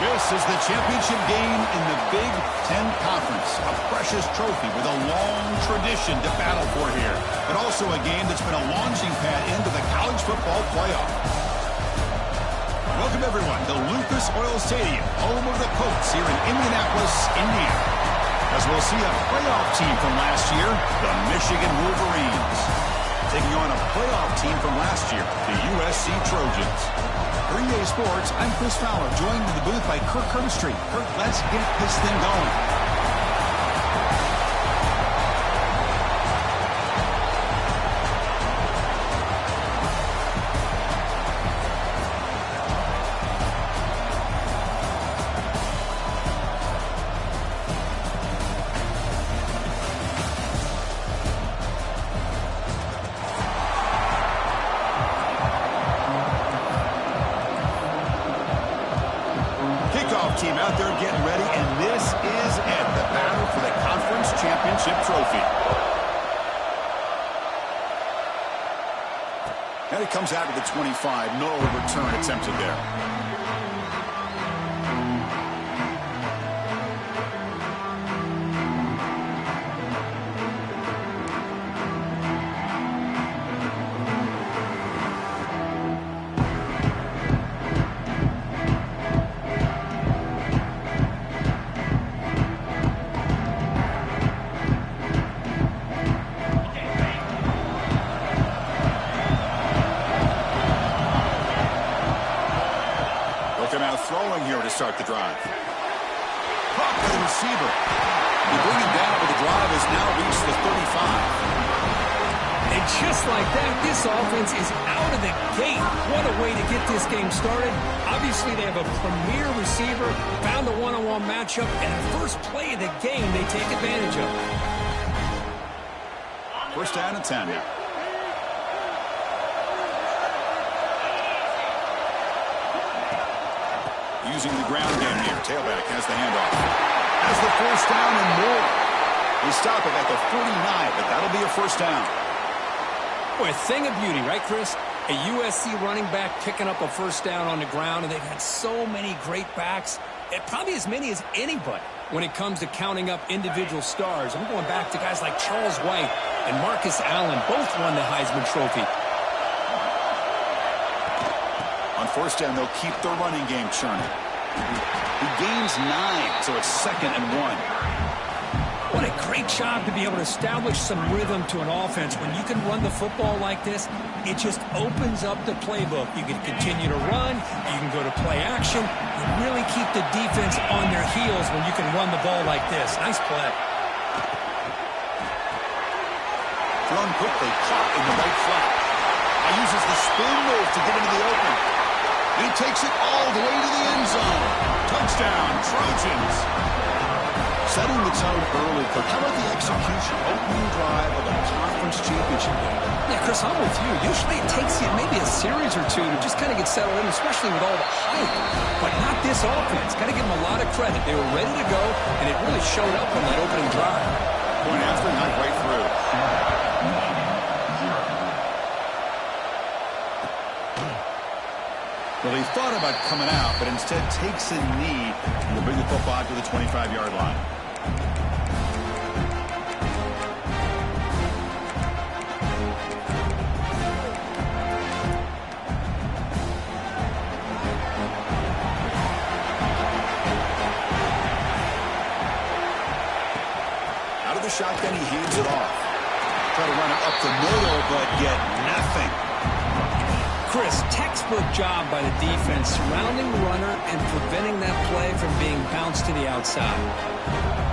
This is the championship game in the Big Ten Conference. A precious trophy with a long tradition to battle for here. But also a game that's been a launching pad into the college football playoff. Welcome, everyone, to Lucas Oil Stadium, home of the Colts here in Indianapolis, Indiana. As we'll see a playoff team from last year, the Michigan Wolverines, taking on a playoff team from last year, the USC Trojans. Green Day Sports, I'm Chris Fowler, joined in the booth by Kirk Herbstreit. Kirk, let's get this thing going. Team out there getting ready, and this is it, the battle for the conference championship trophy. And it comes out to the 25. No return attempted there. Now throwing here to start the drive. Caught by the receiver. They bring him down, but the drive has now reached the 35. And just like that, this offense is out of the gate. What a way to get this game started. Obviously, they have a premier receiver, found a one-on-one matchup, and the first play of the game they take advantage of. First down and 10 now. Using the ground game here. Tailback has the handoff. Has the first down and more. They stop it at the 49, but that'll be a first down. Boy, a thing of beauty, right, Chris? A USC running back picking up a first down on the ground, and they've had so many great backs, probably as many as anybody when it comes to counting up individual stars. I'm going back to guys like Charles White and Marcus Allen. Both won the Heisman Trophy. On first down, they'll keep the running game churning. He gains 9, so it's 2nd and 1. What a great job to be able to establish some rhythm to an offense. When you can run the football like this, it just opens up the playbook. You can continue to run. You can go to play action. You really keep the defense on their heels when you can run the ball like this. Nice play. Thrown quickly, caught in the right flat. Now uses the spin move to get into the open. He takes it all the way to the end zone. Touchdown, Trojans. Setting the tone early, Coach. How about the execution? Opening drive of a conference championship game. Yeah, Chris, I'm with you. Usually it takes you maybe a series or two to just kind of get settled in, especially with all the hype. But not this offense. Got to give them a lot of credit. They were ready to go, and it really showed up on that opening drive. Point after, not right through. Well, he thought about coming out, but instead takes a knee and will bring the football to the 25-yard line. Out of the shotgun, he hands it off. Try to run it up the middle, but get nothing. Chris, textbook job by the defense, surrounding the runner and preventing that play from being bounced to the outside.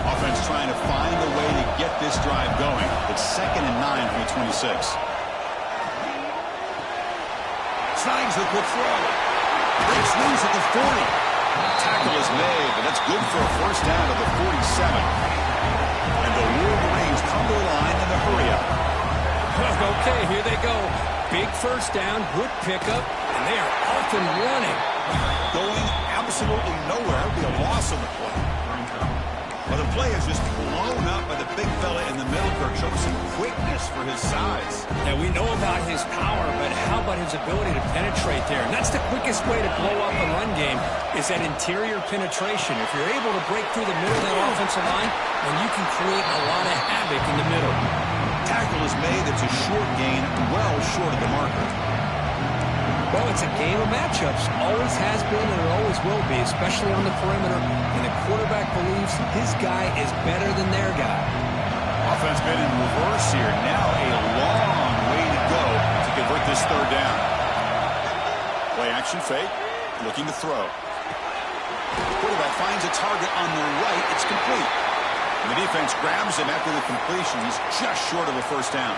Offense trying to find a way to get this drive going. It's 2nd and 9 from the 26. Slides the quick throw. Breaks loose at the 40. Tackle is made, but that's good for a first down to the 47. And the Wolverines come to the line in the hurry-up. Okay, here they go. Big first down, good pickup, and they are off and running. Going absolutely nowhere. It'll be a loss on the play. Well, the play is just blown up by the big fella in the middle. Kirk showing some quickness for his size. Yeah, we know about his power, but how about his ability to penetrate there? And that's the quickest way to blow up a run game is that interior penetration. If you're able to break through the middle of that offensive line, then you can create a lot of havoc in the middle. Tackle is made. It's a short gain, well short of the marker. Well, it's a game of matchups. Always has been and it always will be, especially on the perimeter. And the quarterback believes his guy is better than their guy. Offense been in reverse here. Now a long way to go to convert this third down. Play action fake. Looking to throw. The quarterback finds a target on the right. It's complete. And the defense grabs him after the completion. He's just short of a first down.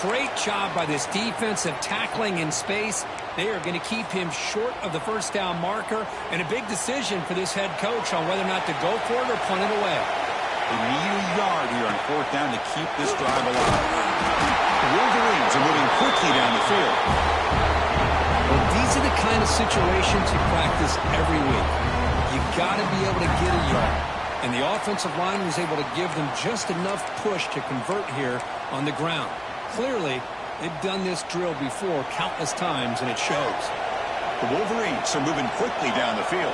Great job by this defensive tackling in space. They are going to keep him short of the first down marker, and a big decision for this head coach on whether or not to go for it or punt it away. They need a yard here on fourth down to keep this drive alive. The Wolverines are moving quickly down the field. Well, these are the kind of situations you practice every week. You got to be able to get a yard. And the offensive line was able to give them just enough push to convert here on the ground. Clearly, they've done this drill before countless times, and it shows. The Wolverines are moving quickly down the field.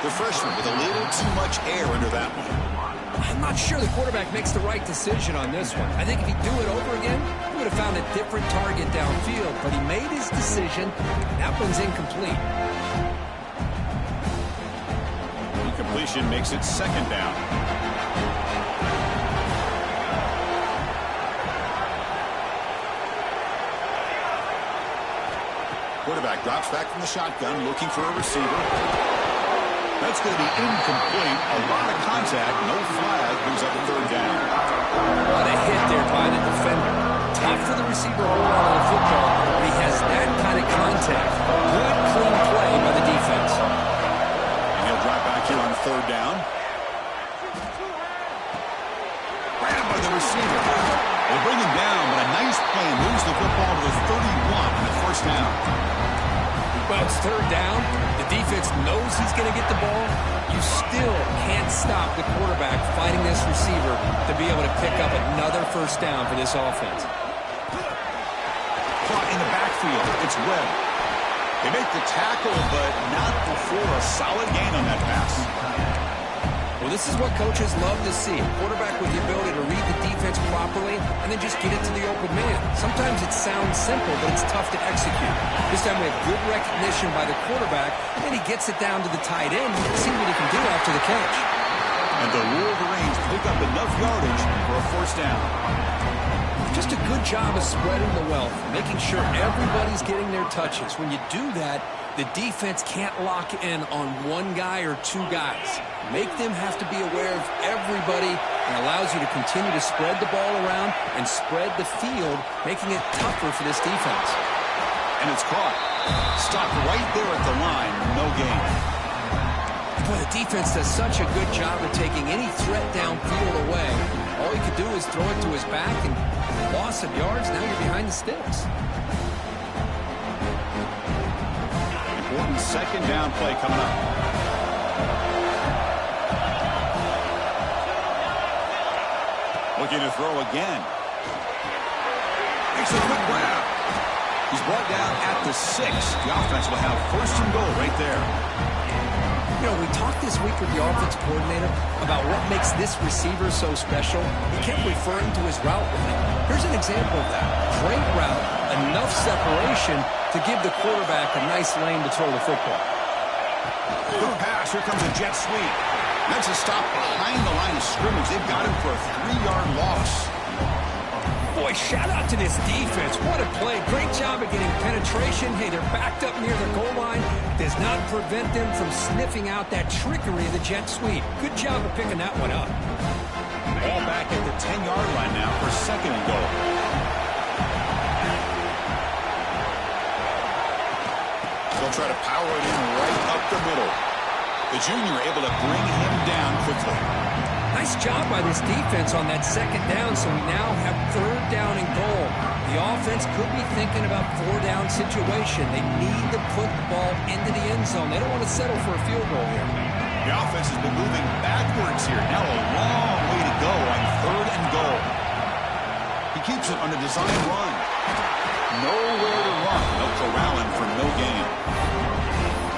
The freshman with a little too much air under that one. I'm not sure the quarterback makes the right decision on this one. I think if he'd do it over again, he would have found a different target downfield, but he made his decision. That one's incomplete. Incompletion makes it second down. Quarterback drops back from the shotgun, looking for a receiver. That's going to be incomplete. A lot of contact, no flag, brings up a third down. What a hit there by the defender. Tough for the receiver to hold on to the football, but he has that kind of contact. Good, clean play by the defense. And he'll drop back here on third down. Grabbed by the receiver. They bring him down, but a nice play moves the football to the 31 on the first down. Well, it's third down. The defense knows he's going to get the ball. You still can't stop the quarterback fighting this receiver to be able to pick up another first down for this offense. Caught in the backfield. It's Webb. They make the tackle, but not before a solid gain on that pass. Well, this is what coaches love to see. A quarterback with the ability to read the defense properly and then just get it to the open man. Sometimes it sounds simple, but it's tough to execute. This time we have good recognition by the quarterback, and then he gets it down to the tight end. You can see what he can do after the catch. And the Wolverines pick up enough yardage for a first down. Just a good job of spreading the wealth, making sure everybody's getting their touches. When you do that, the defense can't lock in on one guy or two guys. Make them have to be aware of everybody, and allows you to continue to spread the ball around and spread the field, making it tougher for this defense. And it's caught. Stopped right there at the line. No gain. Boy, the defense does such a good job of taking any threat downfield away. All you could do is throw it to his back, and loss of yards, now you're behind the sticks. Important second down play coming up. Looking to throw again. Makes a quick grab. He's brought down at the 6. The offense will have first and goal right there. You know, we talked this week with the offensive coordinator about what makes this receiver so special. He kept referring to his route running. Here's an example of that. Great route, enough separation to give the quarterback a nice lane to throw the football. Good pass. Here comes a jet sweep. That's a stop behind the line of scrimmage. They've got him for a 3-yard loss. Boy, shout out to this defense. What a play. Great job of getting penetration. Hey, they're backed up near the goal line. Does not prevent them from sniffing out that trickery of the jet sweep. Good job of picking that one up. Ball back at the 10-yard line now for second and goal. They'll try to power it in right up the middle. The junior able to bring him down quickly. Nice job by this defense on that second down, so we now have third down and goal. The offense could be thinking about four-down situation. They need to put the ball into the end zone. They don't want to settle for a field goal here. The offense has been moving backwards here. Now a long way to go on 3rd and goal. He keeps it on a design run. Nowhere to run. They'll corral him for no gain.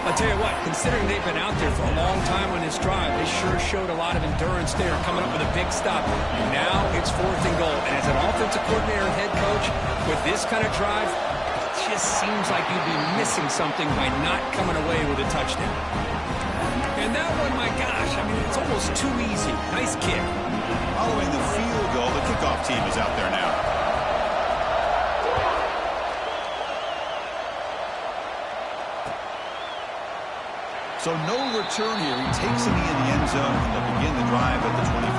I'll tell you what, considering they've been out there for a long time on this drive, they sure showed a lot of endurance there, coming up with a big stop. And now it's 4th and goal. And as an offensive coordinator and head coach, with this kind of drive, it just seems like you'd be missing something by not coming away with a touchdown. And that one, my gosh, I mean, it's almost too easy. Nice kick. Following the field goal, the kickoff team is out there now. So no return here. He takes a knee in the end zone, and they'll begin the drive at the 25.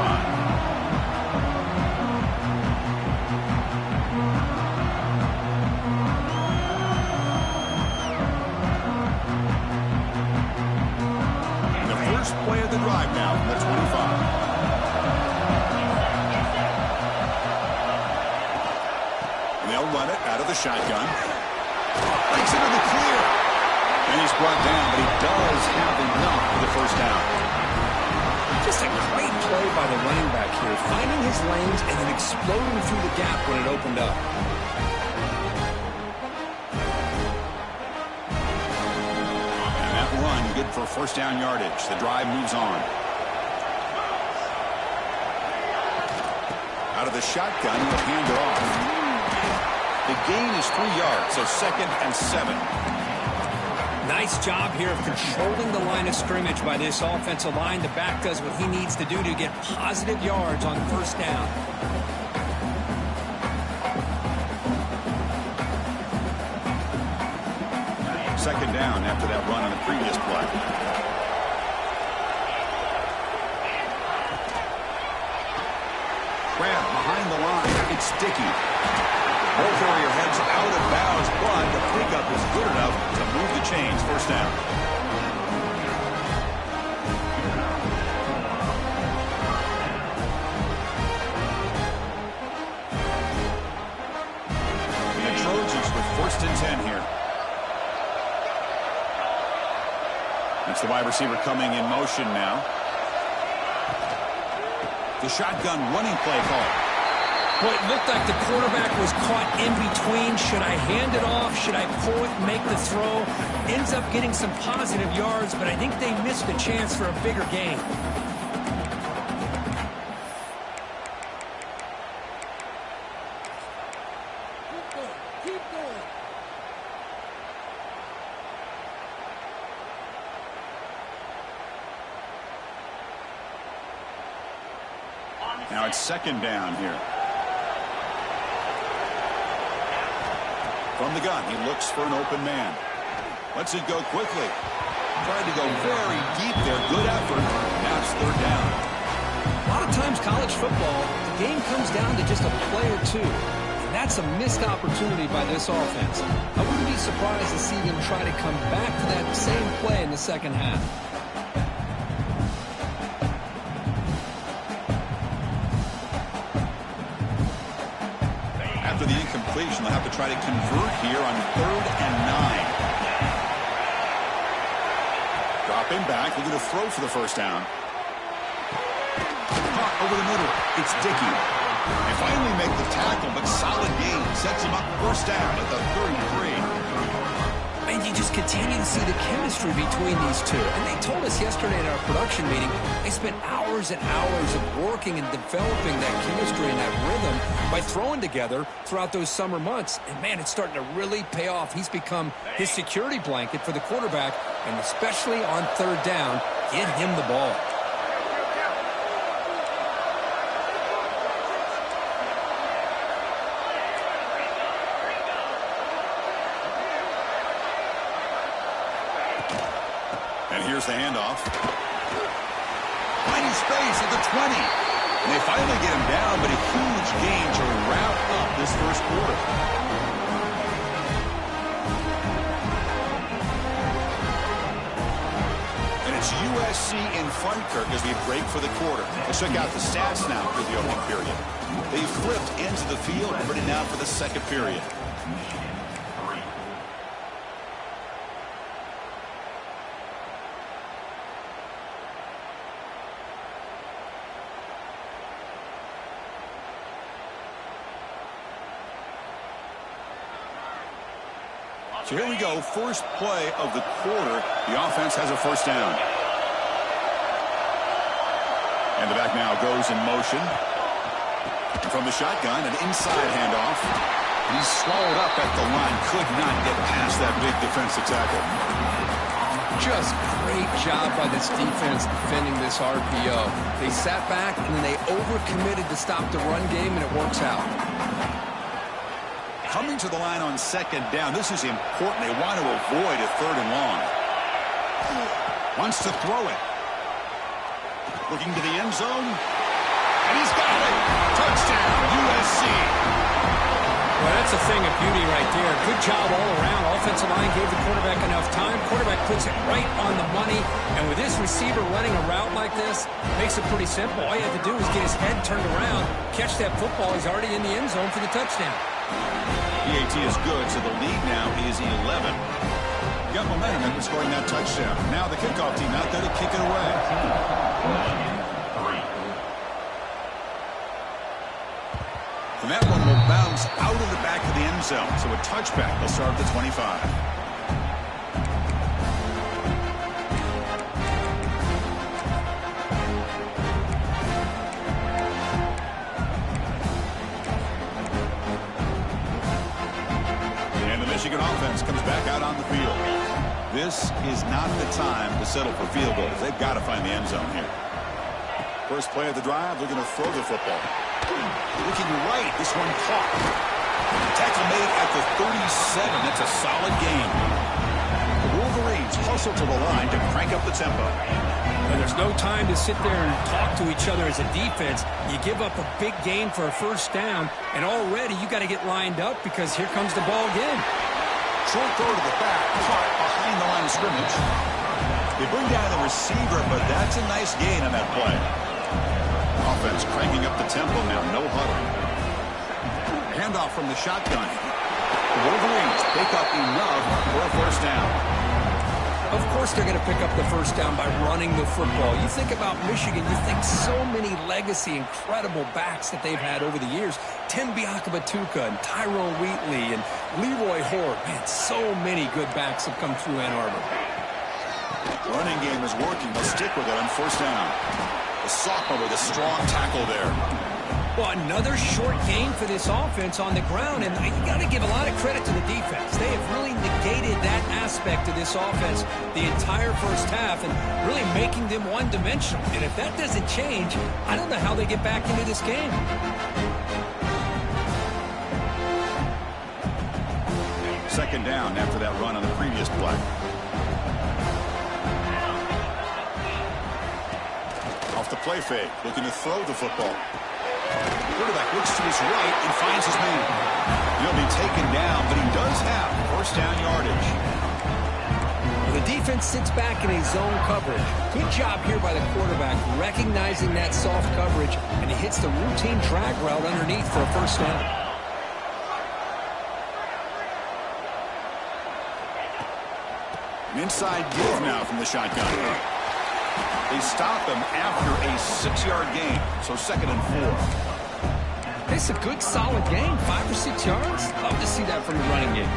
And the first play of the drive now from the 25. And they'll run it out of the shotgun. Breaks into the clear. And he's brought down, but he does have enough for the first down. Just a great play by the running back here, finding his lanes and then exploding through the gap when it opened up. And that run, good for first down yardage. The drive moves on. Out of the shotgun, he'll hand it off. The gain is 3 yards, so 2nd and 7. Nice job here of controlling the line of scrimmage by this offensive line. The back does what he needs to do to get positive yards on 1st down. Second down after that run on the previous play. Grab behind the line. It's sticky. Ball carrier heads out of bounds, but the pickup is good enough to move the chains. 1st down. And the Trojans with 1st and 10 here. That's the wide receiver coming in motion now. The shotgun running play call. Well, it looked like the quarterback was caught in between. Should I hand it off? Should I pull it and make the throw? Ends up getting some positive yards, but I think they missed a chance for a bigger gain. Keep going. Now it's 2nd down here. From the gun, he looks for an open man. Lets it go quickly. Tried to go very deep there. Good effort. Now it's 3rd down. A lot of times college football, the game comes down to just a play or two. And that's a missed opportunity by this offense. I wouldn't be surprised to see them try to come back to that same play in the 2nd half. After the incompletion, they'll have to try to convert here on 3rd and 9. Drop him back. We're going to throw for the 1st down. Caught over the middle. It's Dickey. They finally make the tackle, but solid gain. Sets him up 1st down at the 33. And you just continue to see the chemistry between these two. And they told us yesterday in our production meeting, they spent hours and hours of working and developing that chemistry and that rhythm by throwing together throughout those summer months. And, man, it's starting to really pay off. He's become his security blanket for the quarterback, and especially on 3rd down, get him the ball. And here's the handoff. Finding space at the 20. And they finally get him down, but a huge gain to wrap up this 1st quarter. And it's USC in front, Kirk, as we break for the quarter. Let's check out the stats now for the opening period. They flipped into the field, ready now for the second period. So here we go, first play of the quarter. The offense has a first down. And the back now goes in motion. And from the shotgun, an inside handoff. And he's swallowed up at the line. Could not get past that big defensive tackle. Just great job by this defense defending this RPO. They sat back and then they overcommitted to stop the run game, and it works out. Coming to the line on second down. This is important. They want to avoid a third and long. Wants to throw it. Looking to the end zone. And he's got it. Touchdown, USC. Well, that's a thing of beauty right there. Good job all around. Offensive line gave the quarterback enough time. Quarterback puts it right on the money. And with this receiver running a route like this, makes it pretty simple. All you have to do is get his head turned around, catch that football. He's already in the end zone for the touchdown. PAT is good, so the lead now is 11. Got momentum after scoring that touchdown. Now the kickoff team out there to kick it away. And that one will bounce out of the back of the end zone. So a touchback. They'll start at the 25. Michigan offense comes back out on the field. This is not the time to settle for field goals. They've got to find the end zone here. First play of the drive, they're going to throw the football. Looking right, this one caught. Tackle made at the 37. That's a solid gain. The Wolverines hustle to the line to crank up the tempo. And there's no time to sit there and talk to each other as a defense. You give up a big gain for a first down, and already you got to get lined up because here comes the ball again. Short throw to the back, caught behind the line of scrimmage. They bring down the receiver, but that's a nice gain on that play. Offense cranking up the tempo now, no huddle. Handoff from the shotgun. The Wolverines pick up enough for a first down. Of course they're going to pick up the first down by running the football. You think about Michigan, you think so many legacy, incredible backs that they've had over the years. Tim Biakabatuka and Tyrone Wheatley and Leroy Horde. Man, so many good backs have come through Ann Arbor. Running game is working. They'll stick with it on first down. The sophomore with a strong tackle there. Well, another short gain for this offense on the ground, and you got to give a lot of credit to the defense. They have really negated that aspect of this offense the entire first half and really making them one-dimensional. And if that doesn't change, I don't know how they get back into this game. Second down after that run on the previous play. Off the play fake, looking to throw the football. Quarterback looks to his right and finds his man. He'll be taken down, but he does have first down yardage. The defense sits back in a zone coverage. Good job here by the quarterback, recognizing that soft coverage, and he hits the routine drag route underneath for a first down. An inside give now from the shotgun. They stop him after a 6-yard gain, so 2nd and 4. It's a good, solid game, 5 or 6 yards. Love to see that from the running game.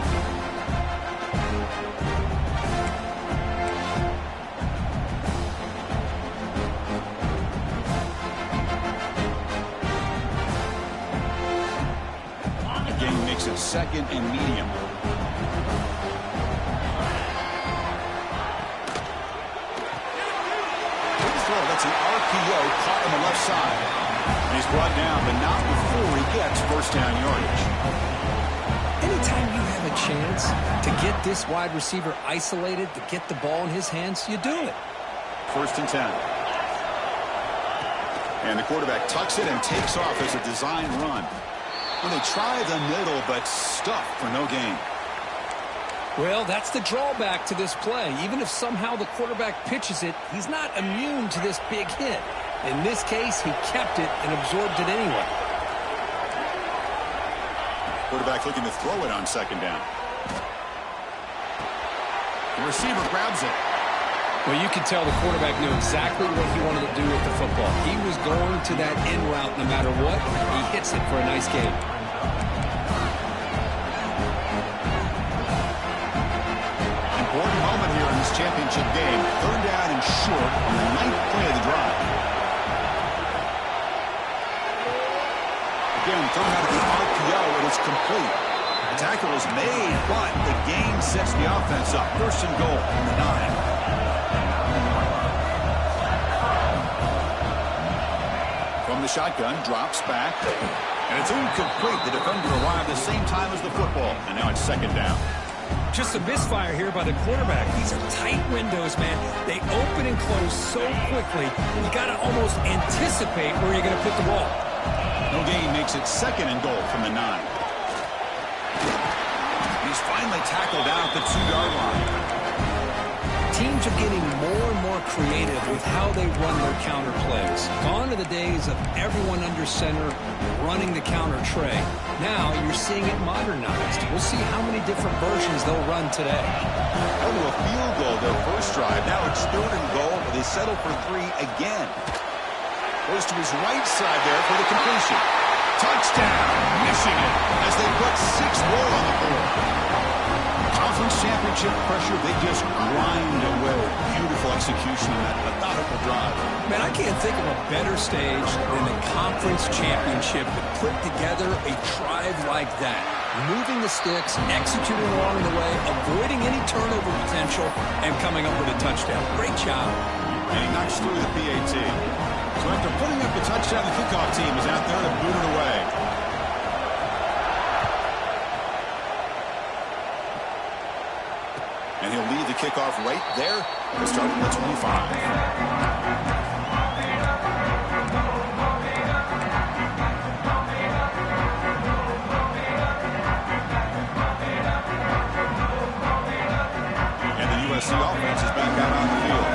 The game makes it 2nd and medium. That's an RPO caught on the left side. And he's brought down, but not before he gets first down yardage. Anytime you have a chance to get this wide receiver isolated, to get the ball in his hands, you do it. 1st and 10. And the quarterback tucks it and takes off as a design run. Well, they try the middle, but stuffed for no gain. Well, that's the drawback to this play. Even if somehow the quarterback pitches it, he's not immune to this big hit. In this case, he kept it and absorbed it anyway. Quarterback looking to throw it on second down. The receiver grabs it. Well, you can tell the quarterback knew exactly what he wanted to do with the football. He was going to that in route no matter what. He hits it for a nice gain. Important moment here in this championship game. Third down and short on the 9th play of the drive. Again, thrown out of the RPO, and it's complete. The tackle is made, but the gain sets the offense up. First and goal from the 9. From the shotgun, drops back, and it's incomplete. The defender arrived the same time as the football, and now it's second down. Just a misfire here by the quarterback. These are tight windows, man. They open and close so quickly, you got to almost anticipate where you're going to put the ball. No gain makes it second and goal from the 9. He's finally tackled out the 2-yard line. Teams are getting more and more creative with how they run their counter plays. Gone are the days of everyone under center running the counter tray. Now you're seeing it modernized. We'll see how many different versions they'll run today. Held to a field goal their first drive. Now it's third and goal, but they settle for 3 again. Goes to his right side there for the completion. Touchdown, Michigan, as they put 6 more on the board. Conference championship pressure, they just grind away. Beautiful execution on that methodical drive. Man, I can't think of a better stage than the conference championship to put together a drive like that. Moving the sticks, executing along the way, avoiding any turnover potential, and coming up with a touchdown. Great job. And he knocks through the PAT. So after putting up a touchdown, the kickoff team is out there to boot it away. And he'll lead the kickoff right there, starting at 25. And the USC offense is back out on the field.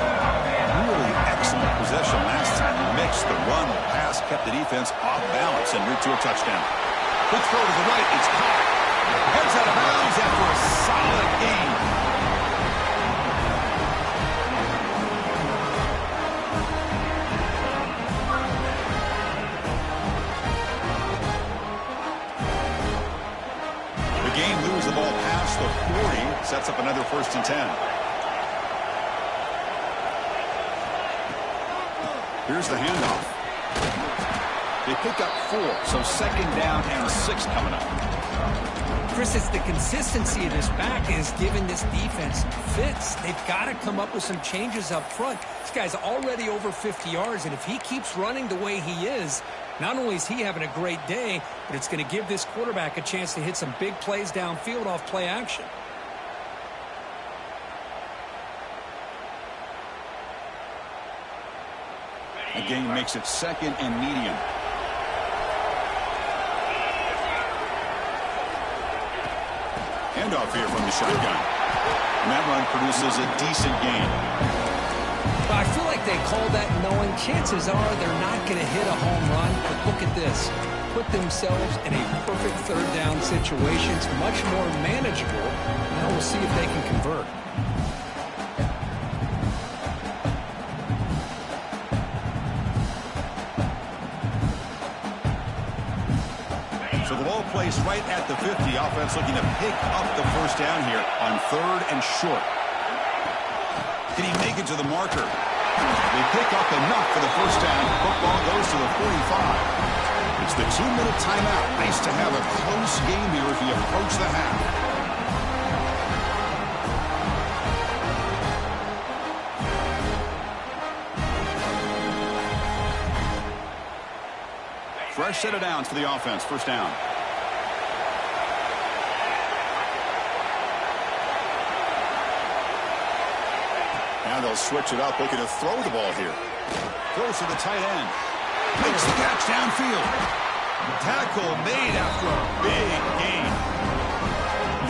Really excellent possession last time. Mixed the run, the pass, kept the defense off balance and route to a touchdown. Quick throw to the right, it's caught. Heads out of bounds after a solid game. The game moves the ball past the 40, sets up another 1st and 10. Here's the handoff. They pick up 4, so second down and 6 coming up. Chris, it's the consistency of this back is giving this defense fits. They've got to come up with some changes up front. This guy's already over 50 yards, and if he keeps running the way he is, not only is he having a great day, but it's going to give this quarterback a chance to hit some big plays downfield off play action. The gain makes it second and medium. Handoff here from the shotgun. And that run produces a decent gain. I feel like they call that knowing chances are they're not going to hit a home run. But look at this. Put themselves in a perfect third down situation. It's much more manageable. Now we'll see if they can convert. So the ball placed right at the 50. Offense looking to pick up the first down here on 3rd and short. Can he make it to the marker? They pick up enough for the first down. Football goes to the 45. It's the 2-minute timeout. Nice to have a close game here as we approach the half. Fresh set of downs for the offense. First down. Now they'll switch it up, looking to throw the ball here. Throws to the tight end. Makes the catch downfield. Tackle made after a big gain.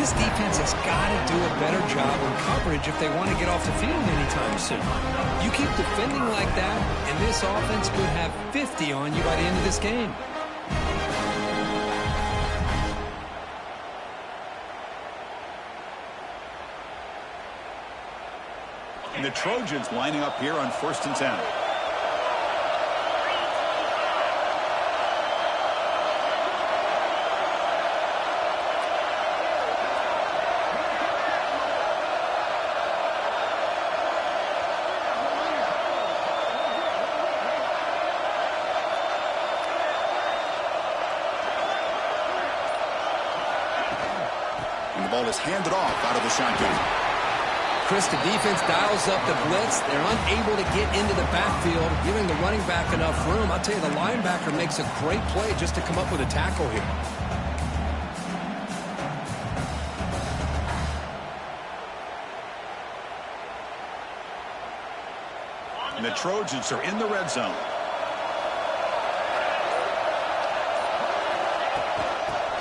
This defense has got to do a better job on coverage if they want to get off the field anytime soon. You keep defending like that, and this offense could have 50 on you by the end of this game. And the Trojans lining up here on 1st and 10. And the ball is handed off out of the shotgun. Chris, the defense dials up the blitz. They're unable to get into the backfield, giving the running back enough room. I'll tell you, the linebacker makes a great play just to come up with a tackle here. And the Trojans are in the red zone.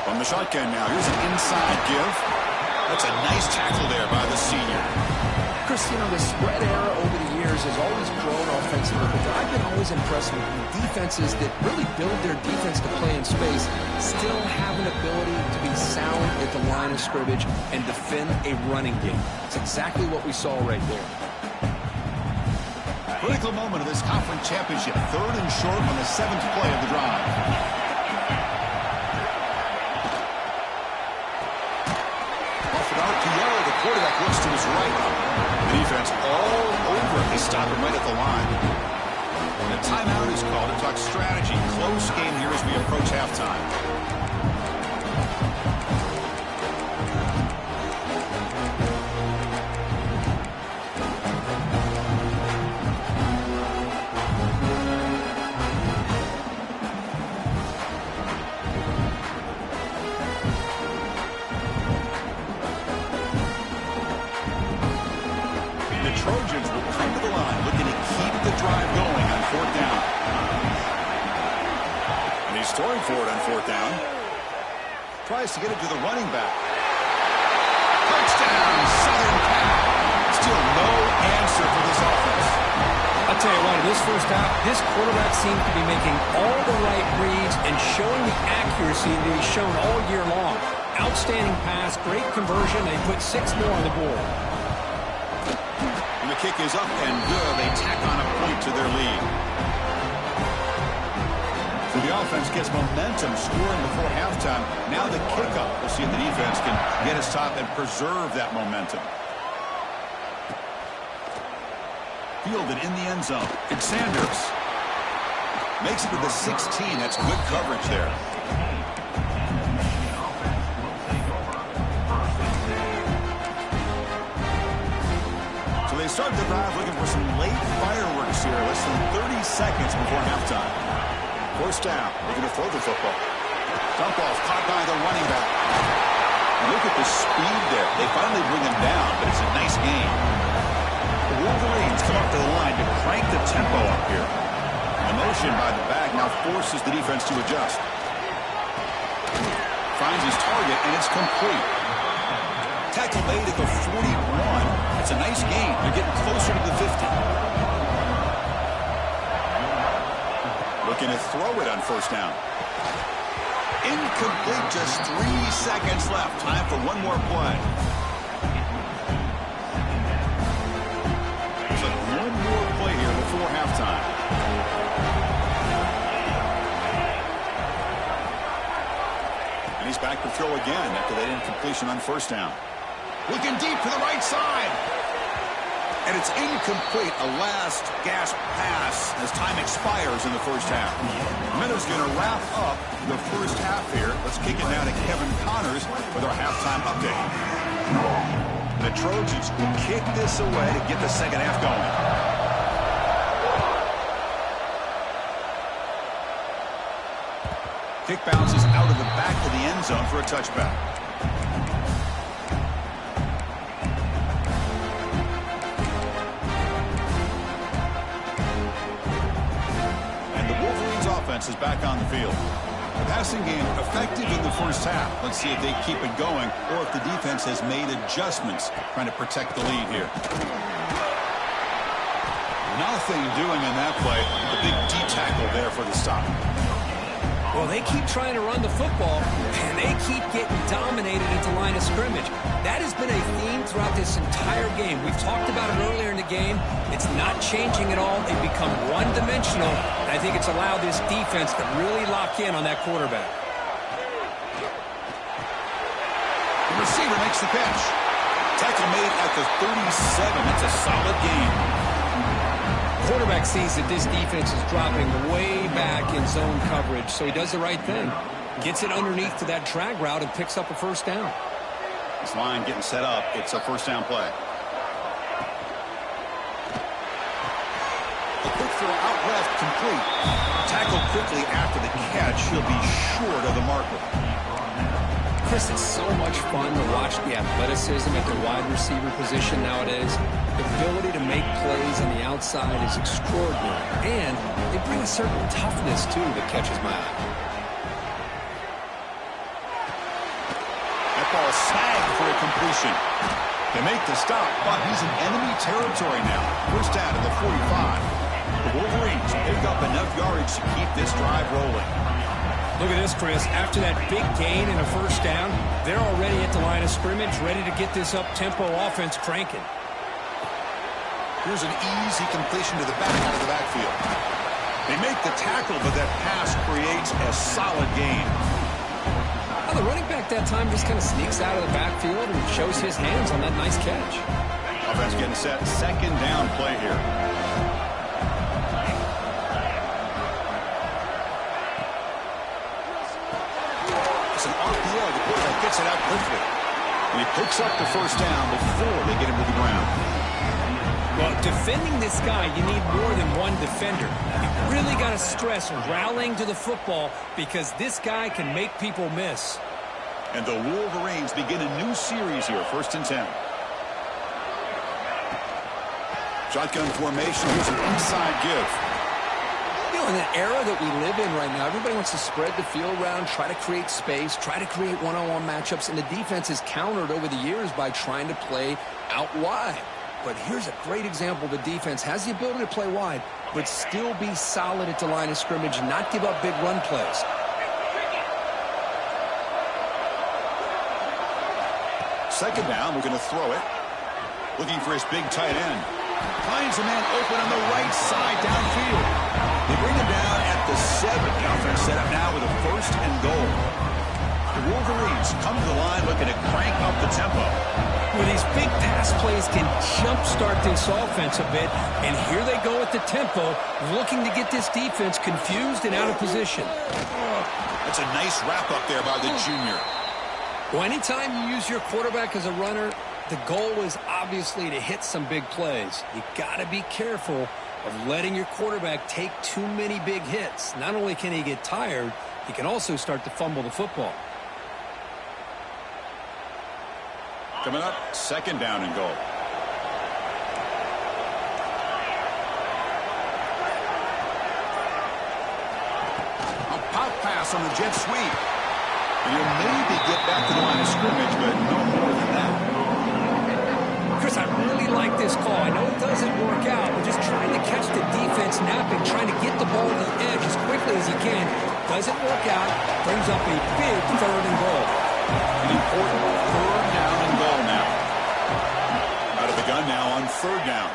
From the shotgun now, here's an inside give. That's a nice tackle there by the senior. Chris, you know, the spread era over the years has always grown offensively, but I've been always impressed with defenses that really build their defense to play in space, still have an ability to be sound at the line of scrimmage and defend a running game. It's exactly what we saw right there. Critical moment of this conference championship. 3rd and short on the 7th play of the drive. The quarterback looks to his right. The defense all over. They stop him right at the line. And a timeout is called to talk strategy. Close game here as we approach halftime. Trojans will come to the line looking to keep the drive going on 4th down. And he's throwing for it on 4th down. Tries to get it to the running back. Touchdown, Southern Cal. Still no answer for this offense. I'll tell you what, in this first half, this quarterback seems to be making all the right reads and showing the accuracy that he's shown all year long. Outstanding pass, great conversion, and he put 6 more on the board. The kick is up and good. They tack on a point to their lead. So the offense gets momentum scoring before halftime. Now the kickoff. We'll see if the defense can get his top and preserve that momentum. Fielded in the end zone. It's Sanders. Makes it to the 16. That's good coverage there. They start the drive looking for some late fireworks here. Less than 30 seconds before halftime. 1st down. Looking to throw the football. Dump off caught by the running back. Look at the speed there. They finally bring him down, but it's a nice game. The Wolverines come up to the line to crank the tempo up here. A motion by the back now forces the defense to adjust. Finds his target, and it's complete. Tackle made at the 41. It's a nice gain. They're getting closer to the 50. Looking to throw it on 1st down. Incomplete. Just 3 seconds left. Time for one more play. So one more play here before halftime. And he's back to throw again after that incompletion on 1st down. Looking deep to the right side. And it's incomplete. A last gasp pass as time expires in the 1st half. Minutes going to wrap up the 1st half here. Let's kick it now to Kevin Connors with our halftime update. The Trojans kick this away to get the 2nd half going. Kick bounces out of the back of the end zone for a touchback. Is back on the field. Passing game effective in the first half. Let's see if they keep it going or if the defense has made adjustments trying to protect the lead here. Nothing doing in that play. The big D tackle there for the stop. Well, they keep trying to run the football, and they keep getting dominated at the line of scrimmage. That has been a theme throughout this entire game. We've talked about it earlier in the game. It's not changing at all. They've become one-dimensional, and I think it's allowed this defense to really lock in on that quarterback. The receiver makes the catch. Tackle made at the 37. That's a solid gain. Quarterback sees that this defense is dropping way back in zone coverage, so he does the right thing. Gets it underneath to that drag route and picks up a first down. This line getting set up. It's a first down play. A quick throw out left, complete. Tackled quickly after the catch. He'll be short of the marker. Chris, it's so much fun to watch the athleticism at the wide receiver position nowadays. The ability to make plays on the outside is extraordinary, and they bring a certain toughness, too, that catches my eye. That ball snagged for a completion. They make the stop, but he's in enemy territory now. First down to the 45. The Wolverines pick up enough yardage to keep this drive rolling. Look at this, Chris. After that big gain and a first down, they're already at the line of scrimmage, ready to get this up-tempo offense cranking. Here's an easy completion to the back out of the backfield. They make the tackle, but that pass creates a solid gain. Well, the running back that time just kind of sneaks out of the backfield and shows his hands on that nice catch. Offense getting set. Second down play here. It's an RPO. The quarterback gets it out quickly. And he picks up the first down before they get him to the ground. Well, defending this guy, you need more than one defender. You really got to stress rallying to the football because this guy can make people miss. And the Wolverines begin a new series here, 1st and 10. Shotgun formation. Here's an inside give. You know, in the era that we live in right now, everybody wants to spread the field around, try to create space, try to create one-on-one matchups, and the defense is countered over the years by trying to play out wide. But here's a great example. The defense has the ability to play wide, but still be solid at the line of scrimmage and not give up big run plays. Second down, we're going to throw it. Looking for his big tight end. Finds a man open on the right side downfield. They bring him down at the 7. The offense set up now with a 1st and goal. The Wolverines come to the line looking to crank up the tempo. Well, these big pass plays can jumpstart this offense a bit, and here they go at the tempo, looking to get this defense confused and out of position. That's a nice wrap-up there by the junior. Well, anytime you use your quarterback as a runner, the goal is obviously to hit some big plays. You got to be careful of letting your quarterback take too many big hits. Not only can he get tired, he can also start to fumble the football. Coming up, 2nd down and goal. A pop pass on the jet sweep. And you'll maybe get back to the line of scrimmage, but no more than that. Chris, I really like this call. I know it doesn't work out, but just trying to catch the defense napping, trying to get the ball to the edge as quickly as he can. Doesn't work out. Brings up a big 3rd and goal. An important 3rd down and goal now. Out of the gun now on 3rd down.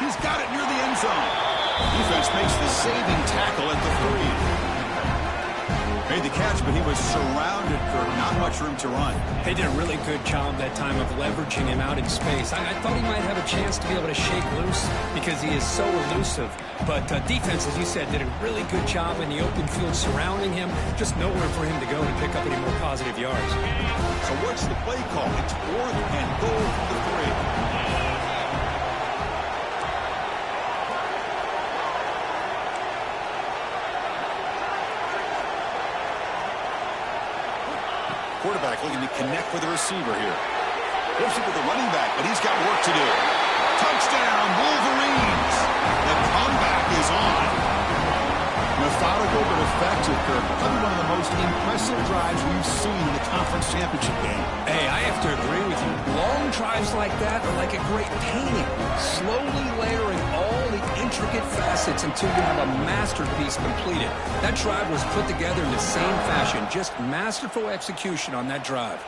He's got it near the end zone. Defense makes the saving tackle at the 3. Made the catch, but he was surrounded for not much room to run. They did a really good job that time of leveraging him out in space. I thought he might have a chance to be able to shake loose because he is so elusive. But defense, as you said, did a really good job in the open field surrounding him. Just nowhere for him to go to pick up any more positive yards. So what's the play call? It's 4th and goal from the 3. Quarterback looking to connect with the receiver here. Flips it with the running back, but he's got work to do. Touchdown, Wolverines! The comeback is on. Methodical methodical but effective, Kirk. Probably one of the most impressive drives we've seen in the conference championship game. Hey, I have to agree with you. Long drives like that are like a great painting, slowly layering all the intricate facets until you have a masterpiece completed. That drive was put together in the same fashion, just masterful execution on that drive.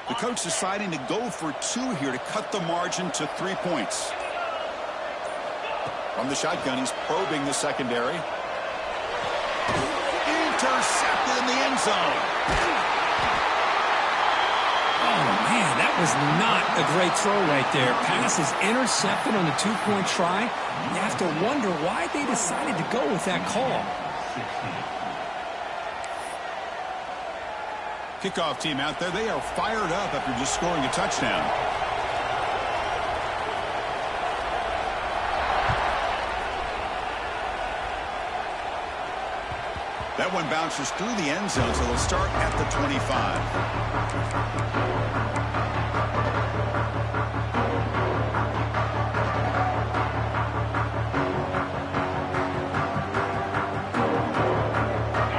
The coach deciding to go for 2 here to cut the margin to 3 points. From the shotgun, he's probing the secondary. Intercepted in the end zone. Oh, man, that was not a great throw right there. Pass is intercepted on the 2-point try. You have to wonder why they decided to go with that call. Kickoff team out there, they are fired up after just scoring a touchdown. That one bounces through the end zone, so they'll start at the 25.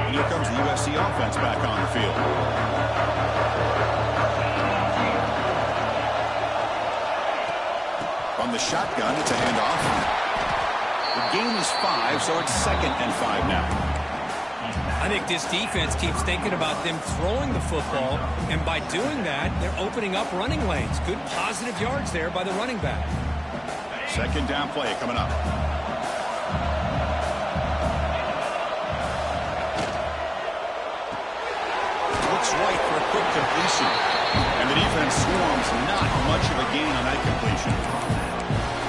And here comes the USC offense back on the field. From the shotgun, it's a handoff. The gain is 5, so it's 2nd and 5 now. I think this defense keeps thinking about them throwing the football, and by doing that, they're opening up running lanes. Good positive yards there by the running back. 2nd down play coming up. Looks right for a quick completion. And the defense swarms, not much of a gain on that completion.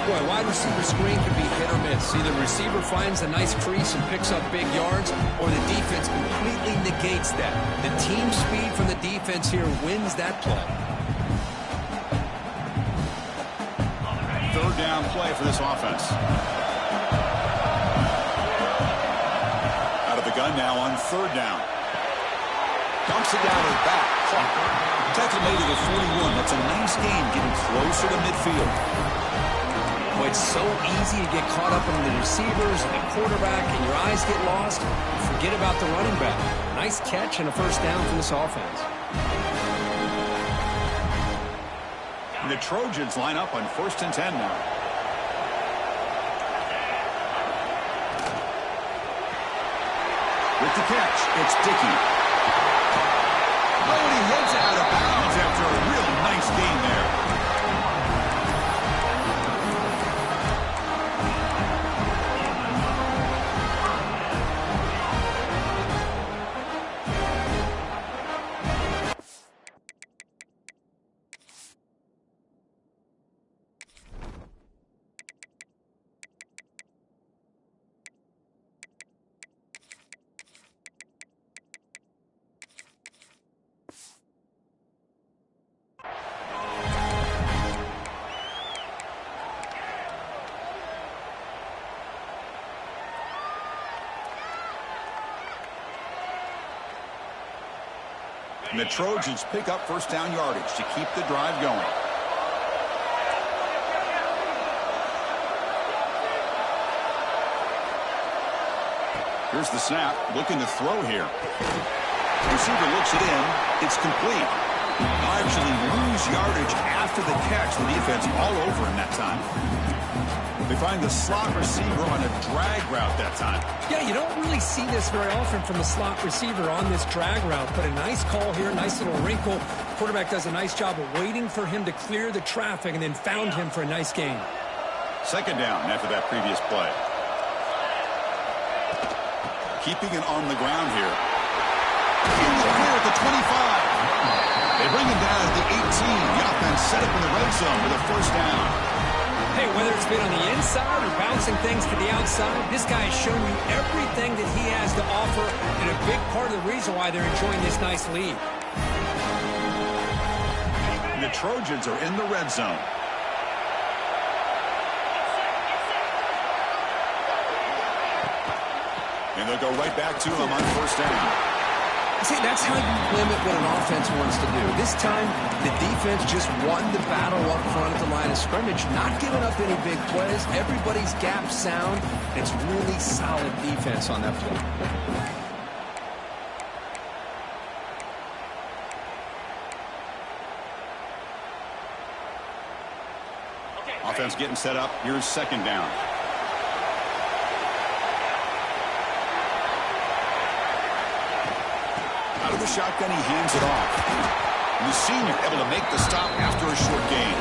Boy, wide receiver screen can be hit or miss. Either receiver finds a nice crease and picks up big yards, or the defense completely negates that. The team speed from the defense here wins that play. 3rd down play for this offense. Out of the gun now on 3rd down. Dumps it down his back. Tackle made to the 41. That's a nice gain, getting closer to midfield. Boy, it's so easy to get caught up in the receivers and the quarterback, and your eyes get lost. Forget about the running back. Nice catch and a 1st down for this offense. And the Trojans line up on 1st and 10 now. With the catch, it's Dickey. Oh, and he heads out of bounds after a real nice gain there. And the Trojans pick up 1st down yardage to keep the drive going. Here's the snap, looking to throw here. Receiver looks it in. It's complete. They'll actually lose yardage after the catch. The defense all over him that time. They find the slot receiver on a drag route that time. Yeah, you don't really see this very often from the slot receiver on this drag route, but a nice call here, nice little wrinkle. Quarterback does a nice job of waiting for him to clear the traffic and then found him for a nice gain. 2nd down after that previous play. Keeping it on the ground here. In the clear at the 25. They bring him down at the 18. The offense set up in the red zone with a 1st down. Hey, whether it's been on the inside or bouncing things to the outside, this guy has shown you everything that he has to offer, and a big part of the reason why they're enjoying this nice lead. And the Trojans are in the red zone. And they'll go right back to him on 1st down. See, that's how you limit what an offense wants to do. This time, the defense just won the battle up front at the line of scrimmage, not giving up any big plays. Everybody's gap sound. It's really solid defense on that play. Offense getting set up. Here's second down. Out of the shotgun, he hands it off. And the senior able to make the stop after a short gain.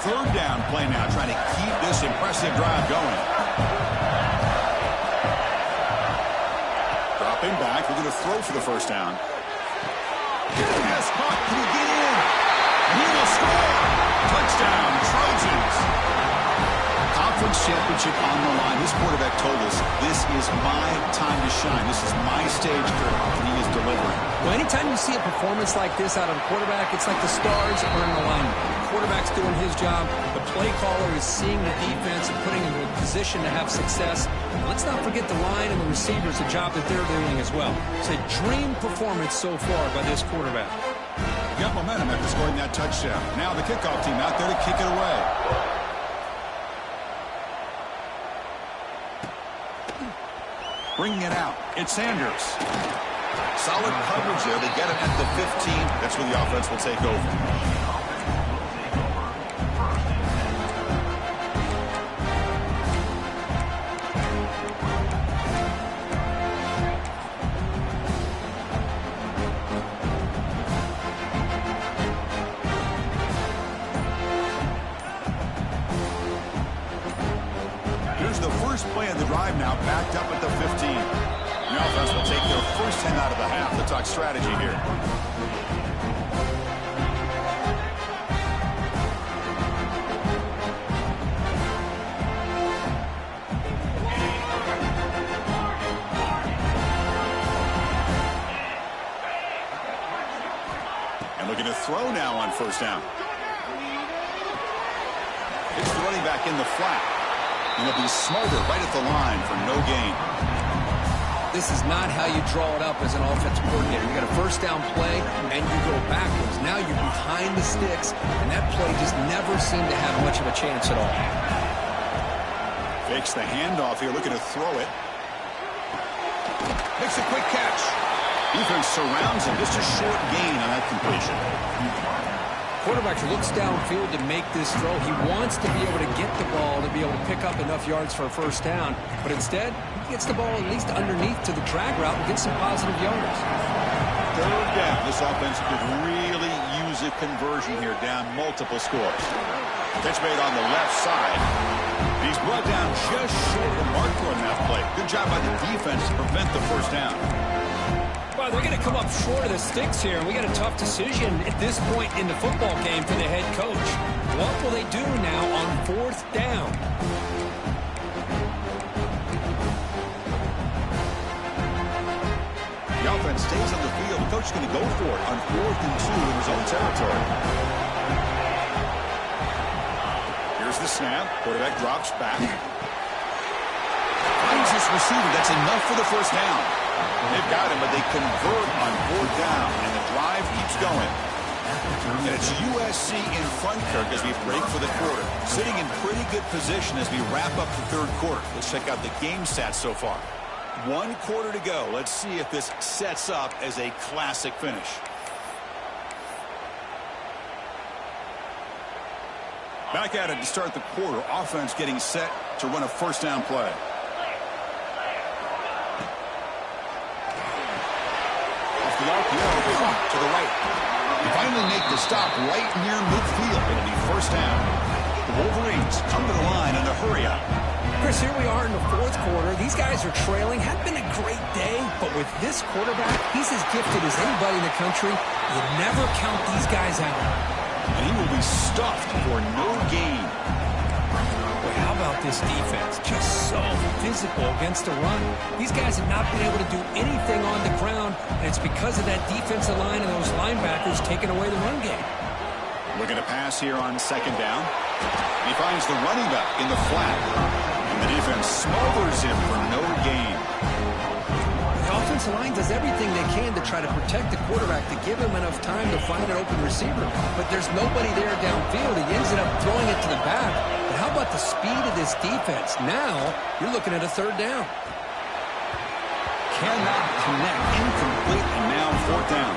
Third down play now, trying to keep this impressive drive going. Dropping back, we're going to throw for the first down. Yes, caught. Can he get in? He will score. Touchdown, Trojans. Conference championship on the line. This quarterback told us, this is my time to shine. This is my stage, and he is delivering. Well, anytime you see a performance like this out of a quarterback, it's like the stars are in alignment. The quarterback's doing his job. The play caller is seeing the defense and putting him in a position to have success. And let's not forget the line and the receivers, the job that they're doing as well. It's a dream performance so far by this quarterback. Got momentum after scoring that touchdown. Now the kickoff team out there to kick it away. Bringing it out. It's Sanders. Solid coverage there. They get him at the 15. That's where the offense will take over. Play of the drive now, backed up at the 15. The offense will take their first 10 out of the half. Let's talk strategy here. And looking to throw now on first down. It's the running back in the flat. And he'll be smarter right at the line for no gain. This is not how you draw it up as an offensive coordinator. You got a first down play, and you go backwards. Now you're behind the sticks, and that play just never seemed to have much of a chance at all. Fakes the handoff here, looking to throw it. Makes a quick catch. Defense surrounds him. Just a short gain on that completion. Quarterback looks downfield to make this throw. He wants to be able to get the ball to be able to pick up enough yards for a first down. But instead, he gets the ball at least underneath to the drag route and gets some positive yards. Third down. This offense could really use a conversion here, down multiple scores. Pitch made on the left side. He's brought down just short of the marker on that play. Good job by the defense to prevent the first down. Well, they're going to come up short of the sticks here, and we got a tough decision at this point in the football game for the head coach. What will they do now on fourth down? The offense stays on the field. The coach is going to go for it on 4th and 2 in his own territory. Here's the snap. Quarterback drops back. Finds this receiver. That's enough for the first down. They've got him, but they convert on 4th down, and the drive keeps going. And it's USC in front, Kirk, as we break for the quarter. Sitting in pretty good position as we wrap up the third quarter. Let's check out the game stats so far. 1 quarter to go. Let's see if this sets up as a classic finish. Back at it to start the quarter. Offense getting set to run a first down play. The RPO to the right. They finally make the stop right near midfield. It'll be first down. The Wolverines come to the line in a hurry up. Chris, here we are in the fourth quarter. These guys are trailing. Had been a great day, but with this quarterback, he's as gifted as anybody in the country. You never count these guys out. And he will be stuffed for no gain. Boy, how about this defense? Just so physical against the run. These guys have not been able to do anything on the ground, and it's because of that defensive line and those linebackers taking away the run game. Looking to pass here on second down. He finds the running back in the flat. And the defense smothers him for no gain. The offensive line does everything they can to try to protect the quarterback, to give him enough time to find an open receiver. But there's nobody there downfield. He ends up throwing it to the back. But how about the speed of this defense? Now you're looking at a third down. Cannot connect. Incomplete, and now fourth down.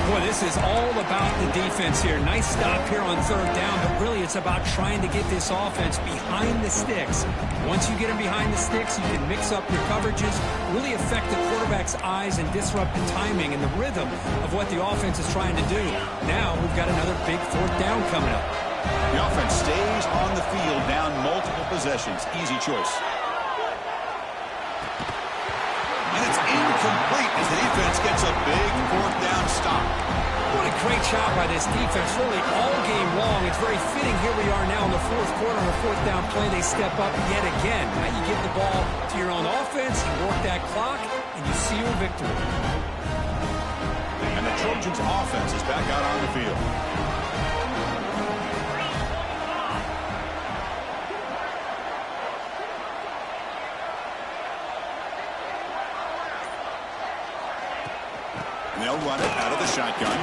Boy, this is all about the defense here. Nice stop here on third down, but really it's about trying to get this offense behind the sticks. Once you get them behind the sticks, you can mix up your coverages, really affect the quarterback's eyes and disrupt the timing and the rhythm of what the offense is trying to do. Now we've got another big fourth down coming up. The offense stays on the field, down multiple possessions. Easy choice. And it's incomplete as the defense gets a big fourth down stop. What a great job by this defense, really all game long. It's very fitting. Here we are now in the fourth quarter on a fourth down play. They step up yet again. Now you give the ball to your own offense, you work that clock, and you see your victory. And the Trojans' offense is back out on the field. And they'll run it out of the shotgun.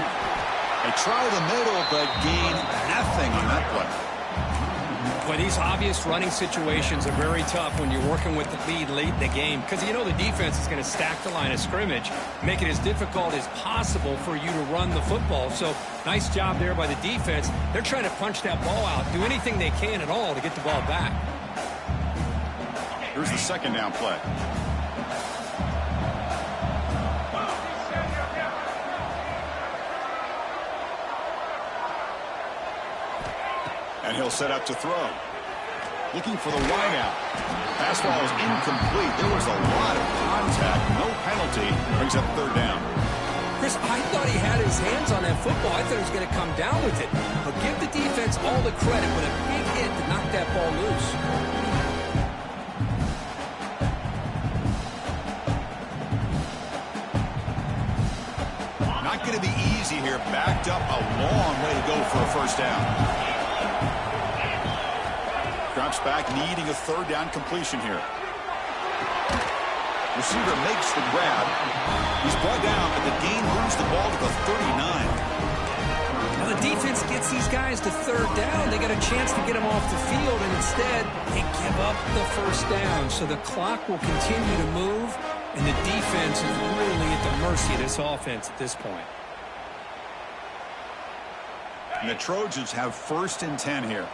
They try the middle, but gain nothing on that play. Boy, these obvious running situations are very tough when you're working with the lead late in the game, because you know the defense is going to stack the line of scrimmage, make it as difficult as possible for you to run the football. So nice job there by the defense. They're trying to punch that ball out, do anything they can at all to get the ball back. Here's the second down play. And he'll set up to throw. Looking for the wide out. Pass ball is incomplete. There was a lot of contact. No penalty. Brings up third down. Chris, I thought he had his hands on that football. I thought he was going to come down with it. But give the defense all the credit with a big hit to knock that ball loose. Not going to be easy here. Backed up a long way to go for a first down. Drops back, needing a third down completion here. Receiver makes the grab. He's brought down, but the gain moves the ball to the 39. Now the defense gets these guys to third down. They got a chance to get them off the field, and instead they give up the first down. So the clock will continue to move, and the defense is really at the mercy of this offense at this point. And the Trojans have first and 10 here.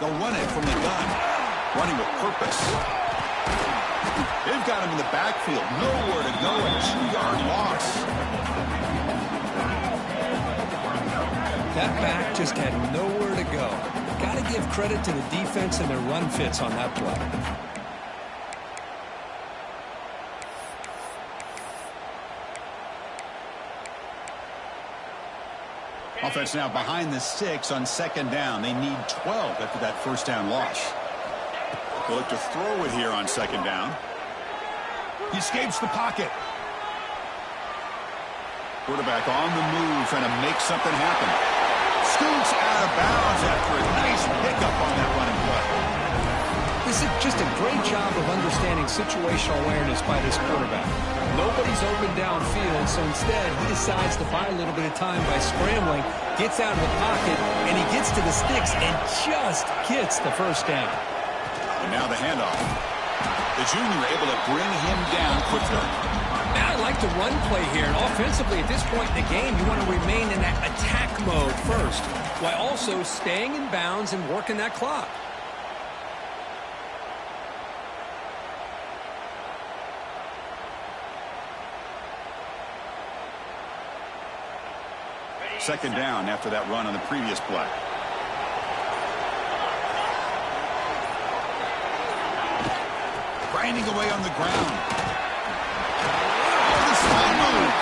They'll run it from the gun. Running with purpose. They've got him in the backfield. Nowhere to go. A 2-yard loss. That back just had nowhere to go. Got to give credit to the defense and their run fits on that play. Offense now behind the 6 on second down. They need 12 after that first down loss. They'll look to throw it here on second down. He escapes the pocket. Quarterback on the move, trying to make something happen. Scoots out of bounds after a nice pickup on that running play. This is just a great job of understanding situational awareness by this quarterback. Nobody's open downfield, so instead he decides to buy a little bit of time by scrambling, gets out of the pocket, and he gets to the sticks and just gets the first down. And now the handoff. The junior able to bring him down quickly. Now I like the run play here, and offensively at this point in the game, you want to remain in that attack mode first, while also staying in bounds and working that clock. Second down after that run on the previous play. grinding away on the ground. Oh, this fine move.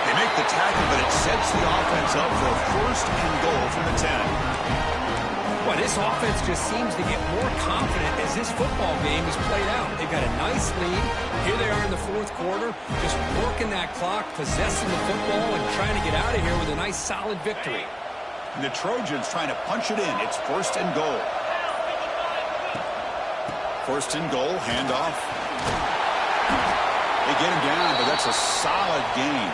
They make the tackle, but it sets the offense up for a first and goal from the 10. Well, this offense just seems to get more confident as this football game is played out. They've got a nice lead. Here they are in the fourth quarter, just working that clock, possessing the football, and trying to get out of here with a nice, solid victory. And the Trojans trying to punch it in. It's first and goal. First and goal, handoff. They get him down, but that's a solid game.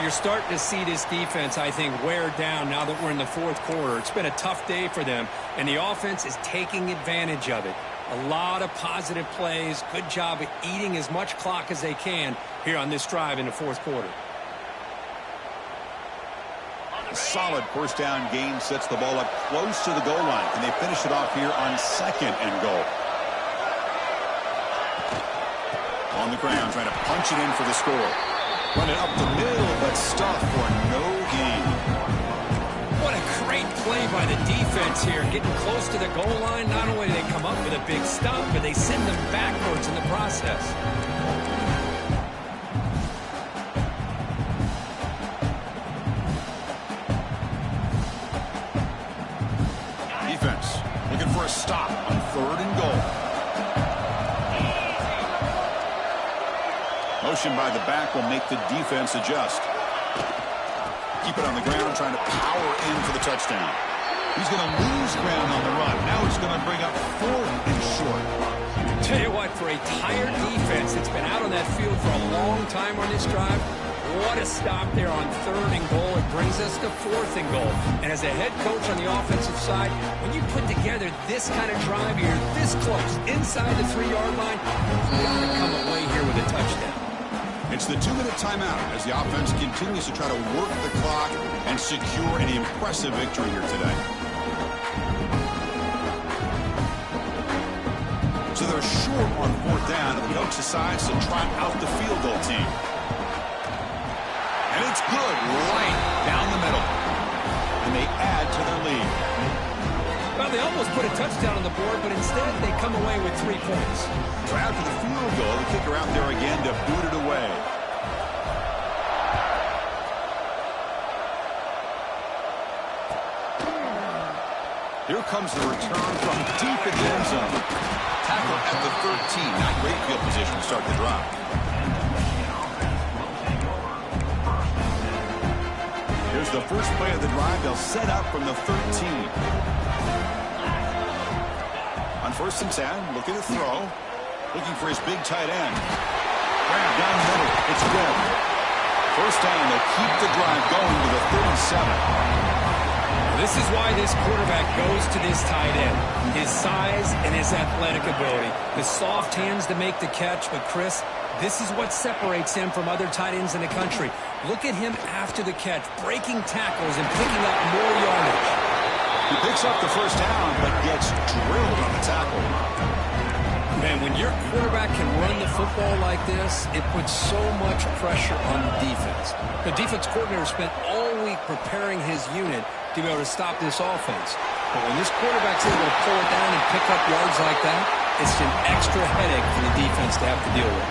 You're starting to see this defense, I think, wear down now that we're in the fourth quarter. It's been a tough day for them, and the offense is taking advantage of it. A lot of positive plays. Good job of eating as much clock as they can here on this drive in the fourth quarter. A solid first down gain sets the ball up close to the goal line. Can they finish it off here on second and goal? On the ground, trying to punch it in for the score. Run it up the middle, but stuff for no gain. What a great play by the defense here. Getting close to the goal line, not only do they come up with a big stop, but they send them backwards in the process. Defense looking for a stop on third and goal. Motion by the back will make the defense adjust. Keep it on the ground, trying to power in for the touchdown. He's going to lose ground on the run. Now he's going to bring up fourth and short. Tell you what, for a tired defense that's been out on that field for a long time on this drive, what a stop there on third and goal. It brings us to fourth and goal. And as a head coach on the offensive side, when you put together this kind of drive here, this close, inside the 3-yard line, you've got to come away here with a touchdown. It's the 2-minute timeout as the offense continues to try to work the clock and secure an impressive victory here today. So they're short on fourth down, and the coach decides to try out the field goal team. And it's good right down the middle. And they add to their lead. Well, they almost put a touchdown on the board, but instead they come away with 3 points. So after the field goal, the kicker out there again to boot it away. Here comes the return from deep in the end zone. Tackle at the 13. Not great field position to start the drive. Here's the first play of the drive. They'll set up from the 13. On first and 10, looking to throw. Looking for his big tight end. Grab down the middle. It's good. First down, they'll keep the drive going to the 37. This is why this quarterback goes to this tight end. His size and his athletic ability. The soft hands to make the catch, but Chris, this is what separates him from other tight ends in the country. Look at him after the catch, breaking tackles and picking up more yardage. He picks up the first down, but gets drilled on the tackle. Man, when your quarterback can run the football like this, it puts so much pressure on the defense. The defense coordinator spent all week preparing his unit to be able to stop this offense. But when this quarterback's able to pull it down and pick up yards like that, it's an extra headache for the defense to have to deal with.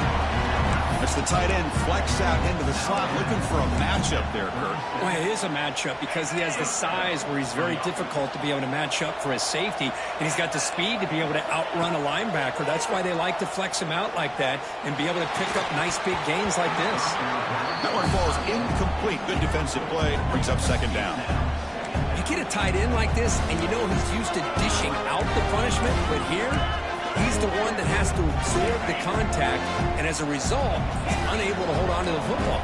As the tight end flex out into the slot, looking for a matchup there, Kurt. Well, it is a matchup because he has the size where he's very difficult to be able to match up for his safety, and he's got the speed to be able to outrun a linebacker. That's why they like to flex him out like that and be able to pick up nice big gains like this. That one falls incomplete. Good defensive play. Brings up second down. You get a tight end like this, and you know he's used to dishing out the punishment, but here, he's the one that has to absorb the contact, and as a result, he's unable to hold on to the football.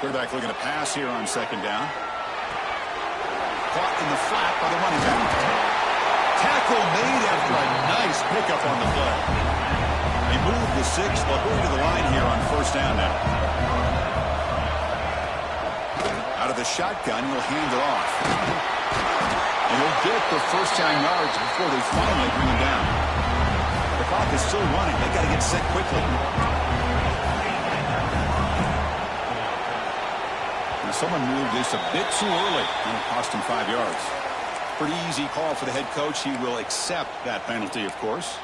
Quarterback looking to pass here on second down. Caught in the flat by the running back. Tackle made after a nice pickup on the play. They move the 6. They'll go to the line here on first down now. Out of the shotgun, he'll hand it off. And he'll get the first down yards before they finally bring him down. The clock is still running. They got to get set quickly. And someone moved this a bit too early, and it cost him 5 yards. Pretty easy call for the head coach. He will accept that penalty, of course.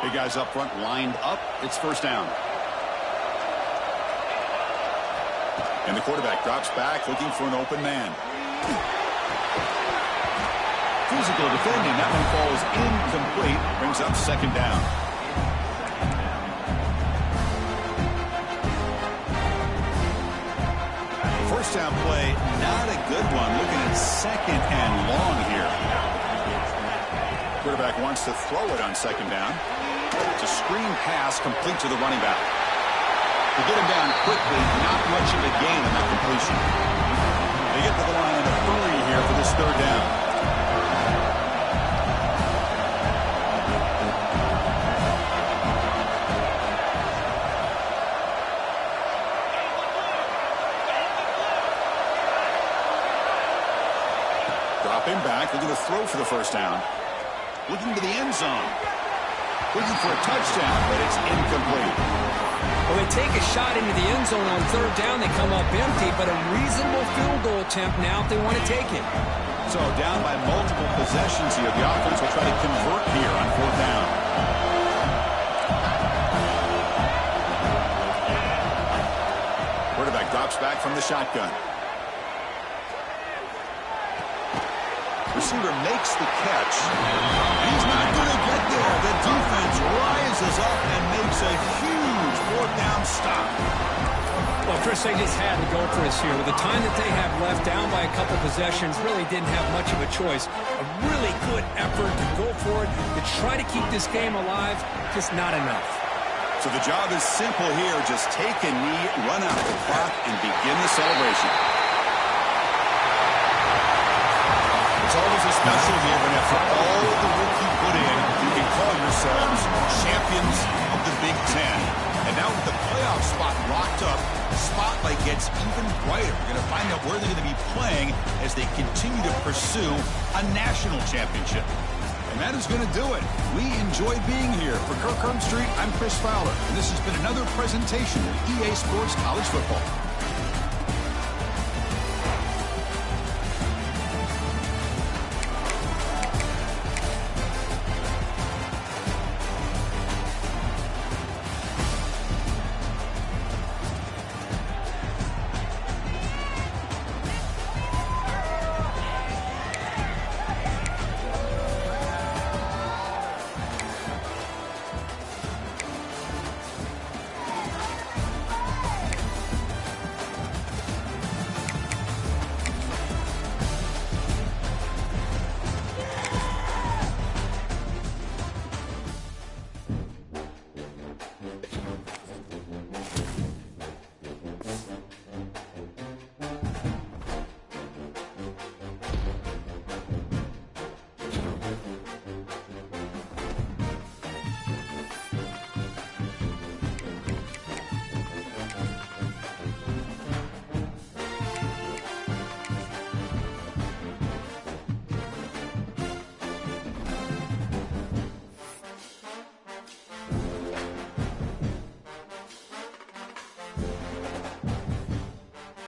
Big guys up front lined up. It's first down. And the quarterback drops back looking for an open man. Physical defending. That one falls incomplete. Brings up second down. First down play, not a good one. Looking at second and long here. Quarterback wants to throw it on second down. It's a screen pass complete to the running back. To get him down quickly, not much of a gain on that completion. They get to the line in a hurry here for this third down. Dropping back, looking to throw for the first down. Looking to the end zone. Looking for a touchdown, but it's incomplete. Well, they take a shot into the end zone on third down. They come up empty, but a reasonable field goal attempt now if they want to take it. So down by multiple possessions here. The offense will try to convert here on fourth down. Quarterback drops back from the shotgun. Receiver makes the catch. He's not going to get there. The defense rises up and makes a huge fourth down stop. Well, Chris, they just had to go for us here. With the time that they have left, down by a couple possessions, really didn't have much of a choice. A really good effort to go for it, to try to keep this game alive, just not enough. So the job is simple here. Just take a knee, run out the clock, and begin the celebration. It's always a special year, but after all the work you put in, you can call yourselves champions of the Big Ten. And now with the playoff spot locked up, the spotlight gets even brighter. We're going to find out where they're going to be playing as they continue to pursue a national championship. And that is going to do it. We enjoy being here. For Kirk Herbstreit, I'm Chris Fowler, and this has been another presentation of EA Sports College Football.